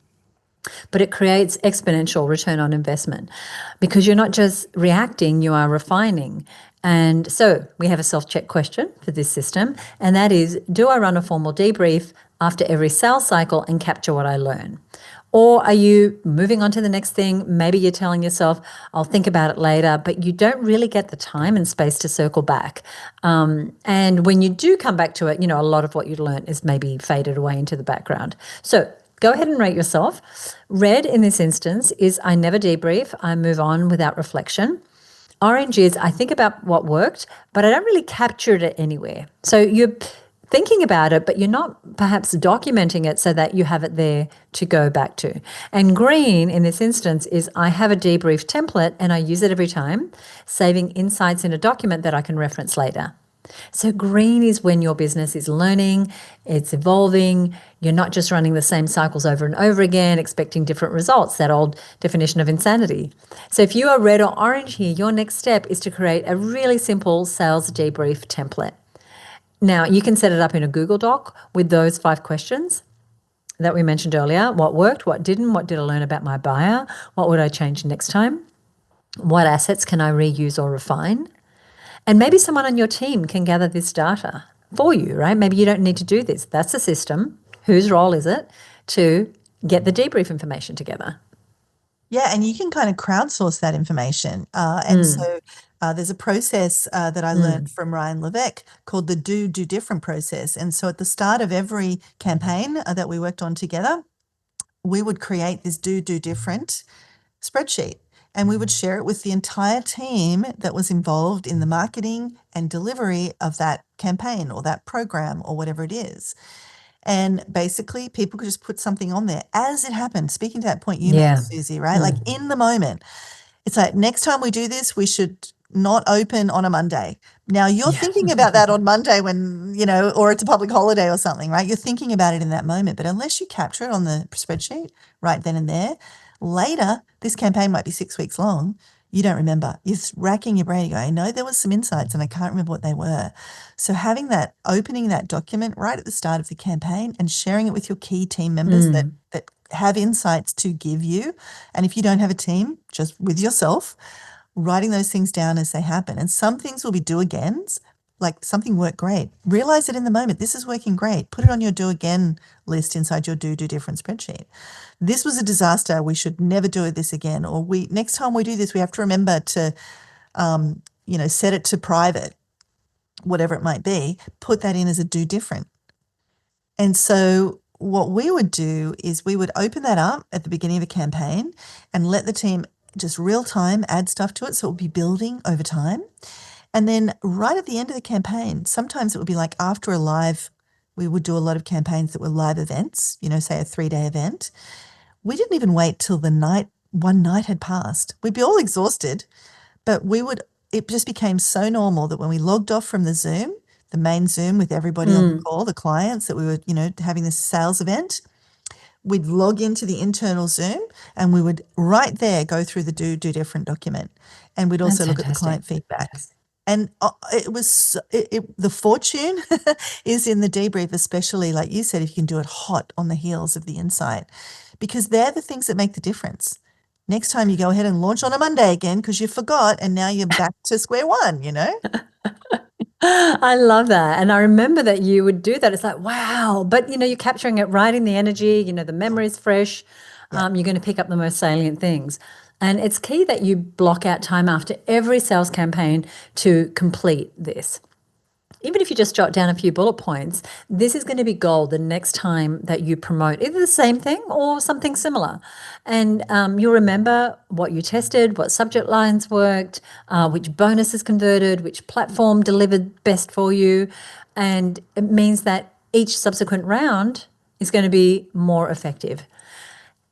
But it creates exponential return on investment because you're not just reacting, you are refining. And so we have a self-check question for this system, and that is, do I run a formal debrief after every sales cycle and capture what I learn? Or are you moving on to the next thing? Maybe you're telling yourself, I'll think about it later, but you don't really get the time and space to circle back. And when you do come back to it, a lot of what you learned is maybe faded away into the background. So go ahead and rate yourself. Red in this instance is I never debrief, I move on without reflection. Orange is I think about what worked, but I don't really capture it anywhere. So you're thinking about it, but you're not perhaps documenting it so that you have it there to go back to. And green in this instance is I have a debrief template and I use it every time, saving insights in a document that I can reference later. So green is when your business is learning, it's evolving, you're not just running the same cycles over and over again, expecting different results, that old definition of insanity. So if you are red or orange here, your next step is to create a really simple sales debrief template. Now, you can set it up in a Google Doc with those 5 questions that we mentioned earlier. What worked, what didn't, what did I learn about my buyer, what would I change next time, what assets can I reuse or refine? And maybe someone on your team can gather this data for you, right? Maybe you don't need to do this. That's a system. Whose role is it to get the debrief information together? Yeah, and you can kind of crowdsource that information. So there's a process that I learned from Ryan Levesque called the do different process. And so at the start of every campaign that we worked on together, we would create this do different spreadsheet. And we would share it with the entire team that was involved in the marketing and delivery of that campaign or that program or whatever it is. And basically, people could just put something on there as it happened. Speaking to that point you made, Suzi, right? Like in the moment, it's like, next time we do this, we should not open on a Monday. Now you're thinking about that on Monday when, or it's a public holiday or something, right? You're thinking about it in that moment, but unless you capture it on the spreadsheet right then and there, later, this campaign might be 6 weeks long. You don't remember. You're racking your brain. You go, I know there was some insights and I can't remember what they were. So having that, opening that document right at the start of the campaign and sharing it with your key team members that have insights to give you. And if you don't have a team, just with yourself, writing those things down as they happen. And some things will be do agains, like something worked great. Realize it in the moment. This is working great. Put it on your do again list inside your do different spreadsheet. This was a disaster. We should never do this again. Or next time we do this, we have to remember to, set it to private, whatever it might be. Put that in as a do different. And so what we would do is we would open that up at the beginning of a campaign and let the team just real time add stuff to it. So it will be building over time. And then right at the end of the campaign, sometimes it would be like after a live, we would do a lot of campaigns that were live events, say a 3-day event. We didn't even wait till one night had passed. We'd be all exhausted, but it just became so normal that when we logged off from the main Zoom with everybody on the call, the clients that we were, having this sales event, we'd log into the internal Zoom and we would right there go through the do different document. And we'd also look at the client feedback. And it was the fortune is in the debrief, especially like you said, if you can do it hot on the heels of the insight, because they're the things that make the difference. Next time you go ahead and launch on a Monday again because you forgot and now you're back to square one, I love that. And I remember that you would do that. It's like, wow. But, you're capturing it right in the energy, the memory's fresh. You're going to pick up the most salient things. And it's key that you block out time after every sales campaign to complete this. Even if you just jot down a few bullet points, this is going to be gold the next time that you promote either the same thing or something similar. And you'll remember what you tested, what subject lines worked, which bonuses converted, which platform delivered best for you. And it means that each subsequent round is going to be more effective.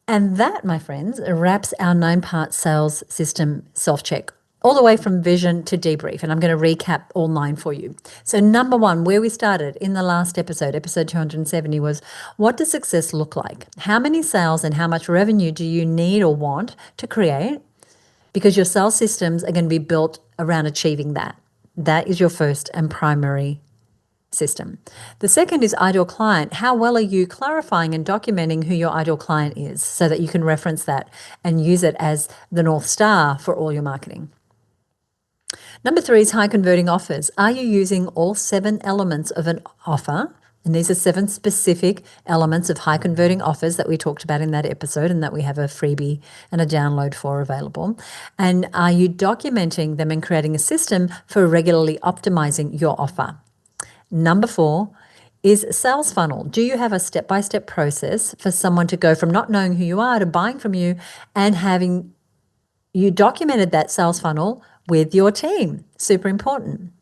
And that, my friends, wraps our 9-part sales system self-check all the way from vision to debrief. And I'm going to recap all 9 for you. So number 1, where we started in the last episode 270, was what does success look like? How many sales and how much revenue do you need or want to create? Because your sales systems are going to be built around achieving that. That is your first and primary system. The second is ideal client. How well are you clarifying and documenting who your ideal client is so that you can reference that and use it as the North Star for all your marketing? Number 3 is high converting offers. Are you using all 7 elements of an offer? And these are 7 specific elements of high converting offers that we talked about in that episode and that we have a freebie and a download for available. And are you documenting them and creating a system for regularly optimizing your offer? Number 4 is sales funnel. Do you have a step-by-step process for someone to go from not knowing who you are to buying from you and having you documented that sales funnel with your team? Super important.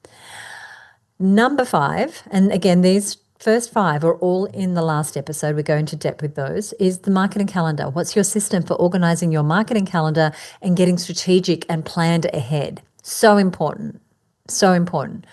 Number 5, and again, these first 5 are all in the last episode. We go into depth with those, is the marketing calendar. What's your system for organizing your marketing calendar and getting strategic and planned ahead? So important. So important.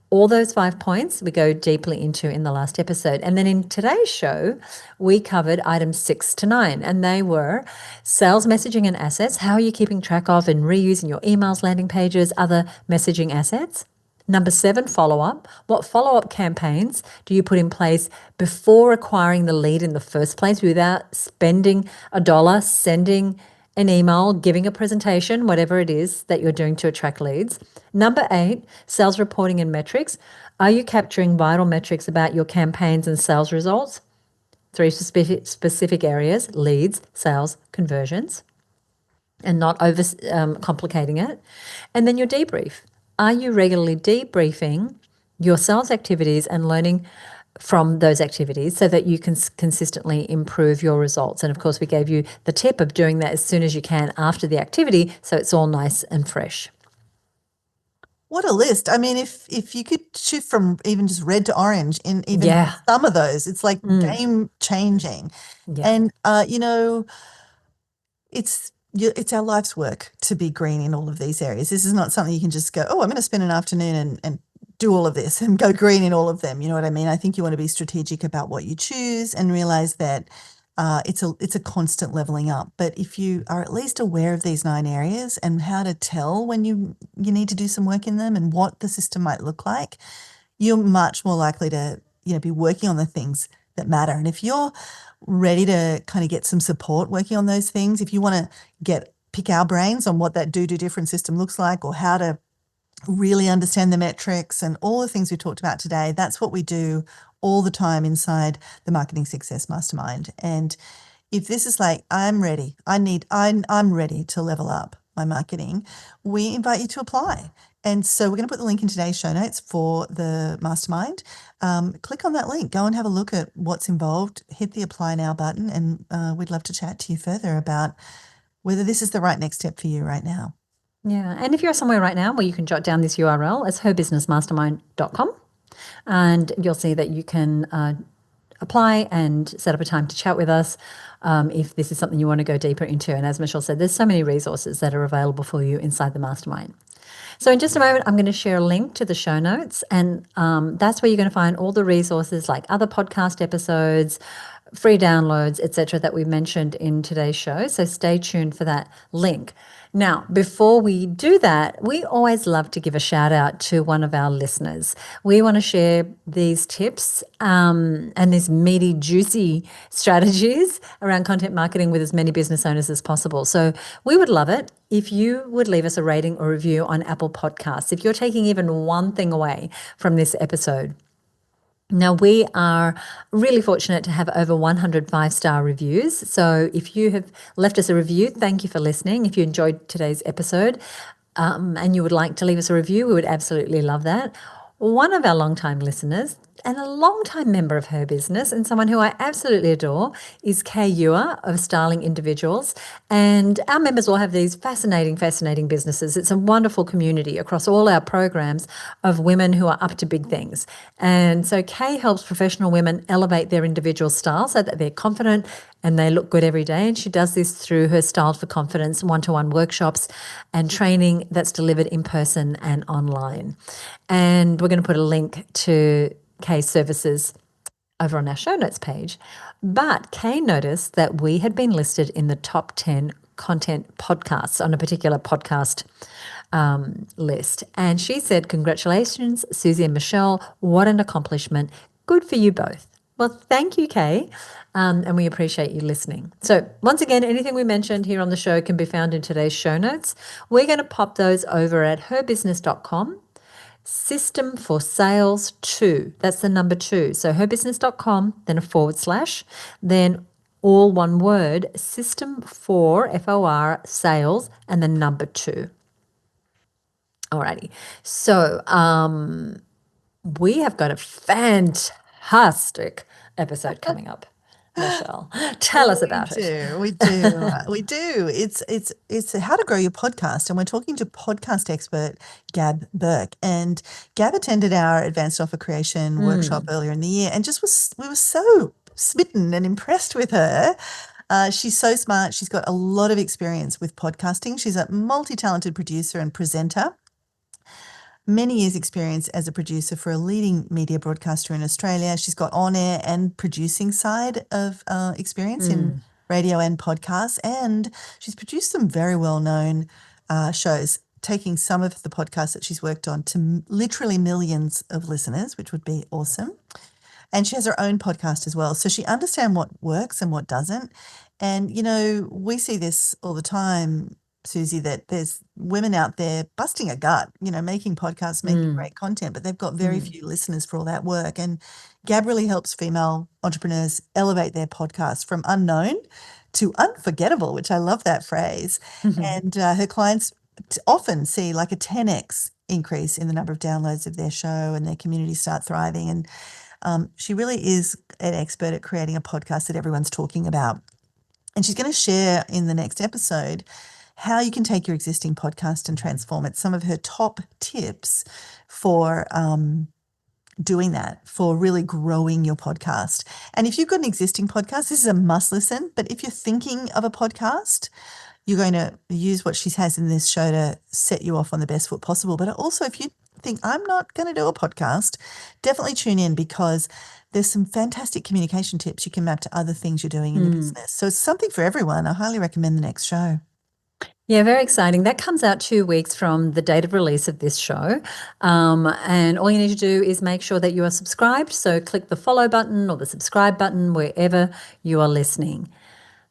All those 5 points we go deeply into in the last episode. And then in today's show, we covered items 6 to 9, and they were sales messaging and assets. How are you keeping track of and reusing your emails, landing pages, other messaging assets? Number 7, follow-up. What follow-up campaigns do you put in place before acquiring the lead in the first place without spending $1, sending an email, giving a presentation, whatever it is that you're doing to attract leads? Number 8, sales reporting and metrics. Are you capturing vital metrics about your campaigns and sales results? 3 specific areas: leads, sales, conversions, and not over complicating it. And then your debrief. Are you regularly debriefing your sales activities and learning from those activities so that you can consistently improve your results? And of course, we gave you the tip of doing that as soon as you can after the activity, so it's all nice and fresh. What a list. I mean, if you could shift from even just red to orange in even Yeah. some of those, it's like game changing. Yeah. And it's our life's work to be green in all of these areas. This is not something you can just go, oh, I'm going to spend an afternoon and do all of this and go green in all of them. You know what I mean? I think you want to be strategic about what you choose and realize that it's a constant leveling up. But if you are at least aware of these 9 areas and how to tell when you need to do some work in them and what the system might look like, you're much more likely to be working on the things that matter. And if you're ready to kind of get some support working on those things, if you want to pick our brains on what that do different system looks like, or how to really understand the metrics and all the things we talked about today, that's what we do all the time inside the Marketing Success Mastermind. And if this is like, I'm ready, I'm ready to level up my marketing, we invite you to apply. And so we're going to put the link in today's show notes for the mastermind. Click on that link, go and have a look at what's involved, hit the apply now button, and we'd love to chat to you further about whether this is the right next step for you right now. Yeah. And if you're somewhere right now where you can jot down this URL, it's herbusinessmastermind.com. And you'll see that you can apply and set up a time to chat with us if this is something you want to go deeper into. And as Michelle said, there's so many resources that are available for you inside the mastermind. So in just a moment, I'm going to share a link to the show notes, and that's where you're going to find all the resources like other podcast episodes, free downloads, etc., that we mentioned in today's show. So stay tuned for that link. Now, before we do that, we always love to give a shout out to one of our listeners. We want to share these tips and these meaty, juicy strategies around content marketing with as many business owners as possible. So we would love it if you would leave us a rating or review on Apple Podcasts. If you're taking even one thing away from this episode, now, we are really fortunate to have over 100 5-star reviews. So if you have left us a review, thank you for listening. If you enjoyed today's episode and you would like to leave us a review, we would absolutely love that. One of our longtime listeners and a longtime member of her business and someone who I absolutely adore is Kay Ewer of Styling Individuals. And our members all have these fascinating businesses. It's a wonderful community across all our programs of women who are up to big things. And so Kay helps professional women elevate their individual style so that they're confident and they look good every day. And she does this through her Style for Confidence one-to-one workshops and training that's delivered in person and online. And we're going to put a link to Kay's services over on our show notes page. But Kay noticed that we had been listed in the top 10 content podcasts on a particular podcast list. And she said, congratulations, Suzi and Michelle. What an accomplishment. Good for you both. Well, thank you, Kay, and we appreciate you listening. So once again, anything we mentioned here on the show can be found in today's show notes. We're going to pop those over at herbusiness.com. System for Sales 2. That's the number 2. So herbusiness.com, then a /, then all one word, system for, FOR, sales, and the number 2. Alrighty. So we have got a fantastic episode coming up. Michelle, tell us about it. We do. It's how to grow your podcast, and we're talking to podcast expert Gab Burke. And Gab attended our advanced offer creation workshop earlier in the year, and we were so smitten and impressed with her. She's so smart. She's got a lot of experience with podcasting. She's a multi-talented producer and presenter. Many years' experience as a producer for a leading media broadcaster in Australia. She's got on-air and producing side of experience in radio and podcasts, and she's produced some very well-known shows, taking some of the podcasts that she's worked on to literally millions of listeners, which would be awesome. And she has her own podcast as well. So she understands what works and what doesn't. And, we see this all the time, Suzi, that there's women out there busting a gut, making podcasts, making great content, but they've got very few listeners for all that work. And Gab really helps female entrepreneurs elevate their podcasts from unknown to unforgettable, which I love that phrase. And her clients often see like a 10x increase in the number of downloads of their show, and their communities start thriving. And she really is an expert at creating a podcast that everyone's talking about. And she's going to share in the next episode how you can take your existing podcast and transform it. Some of her top tips for doing that, for really growing your podcast. And if you've got an existing podcast, this is a must listen. But if you're thinking of a podcast, you're going to use what she has in this show to set you off on the best foot possible. But also, if you think, I'm not going to do a podcast, definitely tune in, because there's some fantastic communication tips you can map to other things you're doing in your business. So it's something for everyone. I highly recommend the next show. Yeah, very exciting. That comes out 2 weeks from the date of release of this show. And all you need to do is make sure that you are subscribed. So click the follow button or the subscribe button wherever you are listening.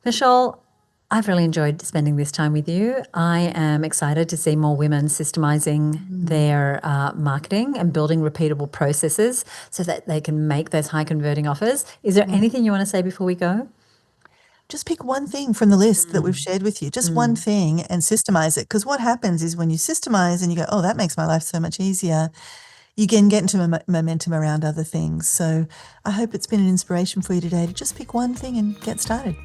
Michelle, I've really enjoyed spending this time with you. I am excited to see more women systemizing their marketing and building repeatable processes so that they can make those high converting offers. Is there anything you want to say before we go? Just pick one thing from the list that we've shared with you, just one thing, and systemize it. Because what happens is when you systemize and you go, oh, that makes my life so much easier, you can get into momentum around other things. So I hope it's been an inspiration for you today to just pick one thing and get started.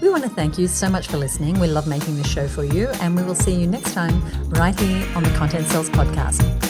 We want to thank you so much for listening. We love making this show for you, and we will see you next time right here on the Content Sales Podcast.